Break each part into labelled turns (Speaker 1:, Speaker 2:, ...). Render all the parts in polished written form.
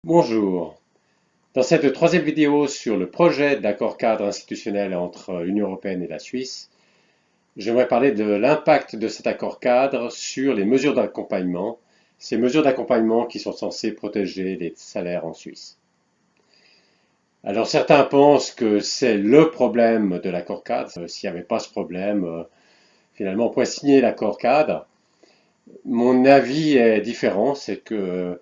Speaker 1: Bonjour. Dans cette troisième vidéo sur le projet d'accord cadre institutionnel entre l'Union européenne et la Suisse, j'aimerais parler de l'impact de cet accord cadre sur les mesures d'accompagnement, ces mesures d'accompagnement qui sont censées protéger les salaires en Suisse. Alors certains pensent que c'est le problème de l'accord cadre. S'il n'y avait pas ce problème, finalement on pourrait signer l'accord cadre. Mon avis est différent, c'est que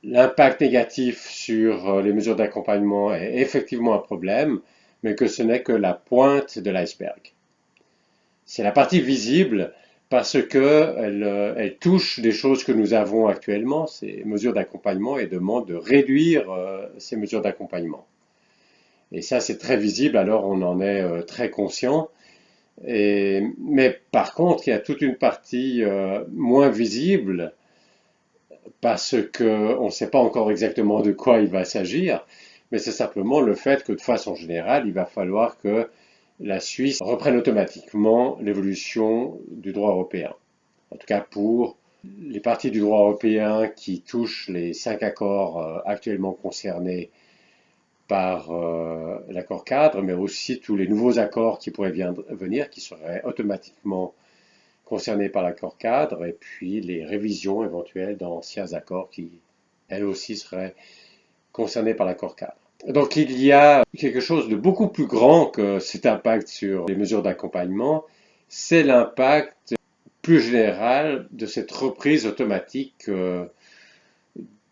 Speaker 1: l'impact négatif sur les mesures d'accompagnement est effectivement un problème, mais que ce n'est que la pointe de l'iceberg. C'est la partie visible parce qu'elle touche des choses que nous avons actuellement, ces mesures d'accompagnement, et demande de réduire ces mesures d'accompagnement. Et ça, c'est très visible, alors on en est très conscient. Mais par contre, il y a toute une partie moins visible parce qu'on ne sait pas encore exactement de quoi il va s'agir, mais c'est simplement le fait que de façon générale, il va falloir que la Suisse reprenne automatiquement l'évolution du droit européen. En tout cas pour les parties du droit européen qui touchent les 5 accords actuellement concernés par l'accord cadre, mais aussi tous les nouveaux accords qui pourraient venir, qui seraient automatiquement concernés par l'accord cadre, et puis les révisions éventuelles d'anciens accords qui, elles aussi, seraient concernées par l'accord cadre. Donc il y a quelque chose de beaucoup plus grand que cet impact sur les mesures d'accompagnement, c'est l'impact plus général de cette reprise automatique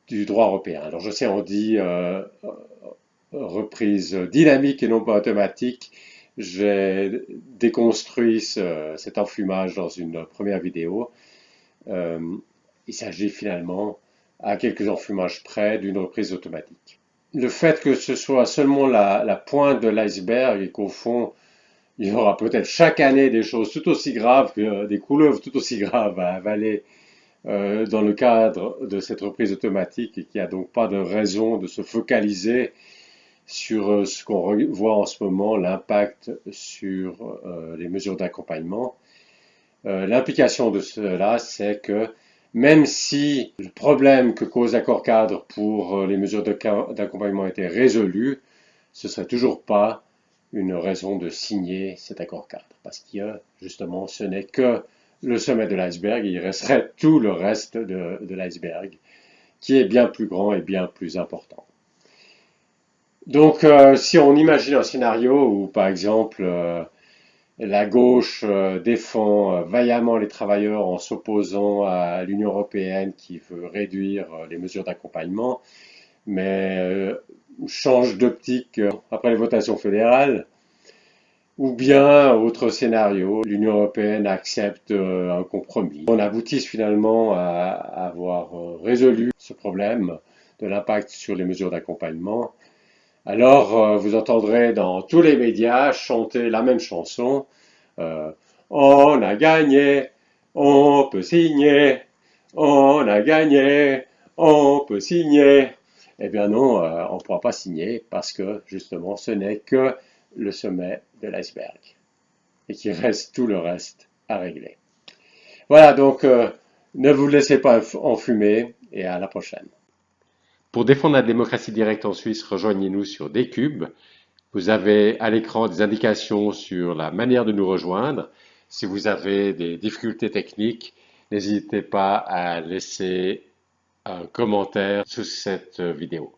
Speaker 1: du droit européen. Alors je sais, on dit reprise dynamique et non pas automatique. J'ai déconstruit cet enfumage dans une première vidéo. Il s'agit finalement, à quelques enfumages près, d'une reprise automatique. Le fait que ce soit seulement la pointe de l'iceberg et qu'au fond, il y aura peut-être chaque année des choses tout aussi graves, des couleuvres tout aussi graves à avaler dans le cadre de cette reprise automatique et qu'il n'y a donc pas de raison de se focaliser sur ce qu'on voit en ce moment, l'impact sur les mesures d'accompagnement. L'implication de cela, c'est que même si le problème que cause l'accord cadre pour les mesures d'accompagnement était résolu, ce ne serait toujours pas une raison de signer cet accord cadre. Parce qu'il y a justement, ce n'est que le sommet de l'iceberg, il resterait tout le reste de l'iceberg, qui est bien plus grand et bien plus important. Donc, si on imagine un scénario où, par exemple, la gauche défend vaillamment les travailleurs en s'opposant à l'Union européenne qui veut réduire les mesures d'accompagnement, mais change d'optique après les votations fédérales, ou bien, autre scénario, l'Union européenne accepte un compromis. On aboutisse finalement à avoir résolu ce problème de l'impact sur les mesures d'accompagnement. Alors, vous entendrez dans tous les médias chanter la même chanson. On a gagné, on peut signer, on a gagné, on peut signer. Eh bien non, on ne pourra pas signer parce que justement ce n'est que le sommet de l'iceberg et qu'il reste tout le reste à régler. Voilà, donc ne vous laissez pas enfumer et à la prochaine. Pour défendre la démocratie directe en Suisse, rejoignez-nous sur Dcube. Vous avez à l'écran des indications sur la manière de nous rejoindre. Si vous avez des difficultés techniques, n'hésitez pas à laisser un commentaire sous cette vidéo.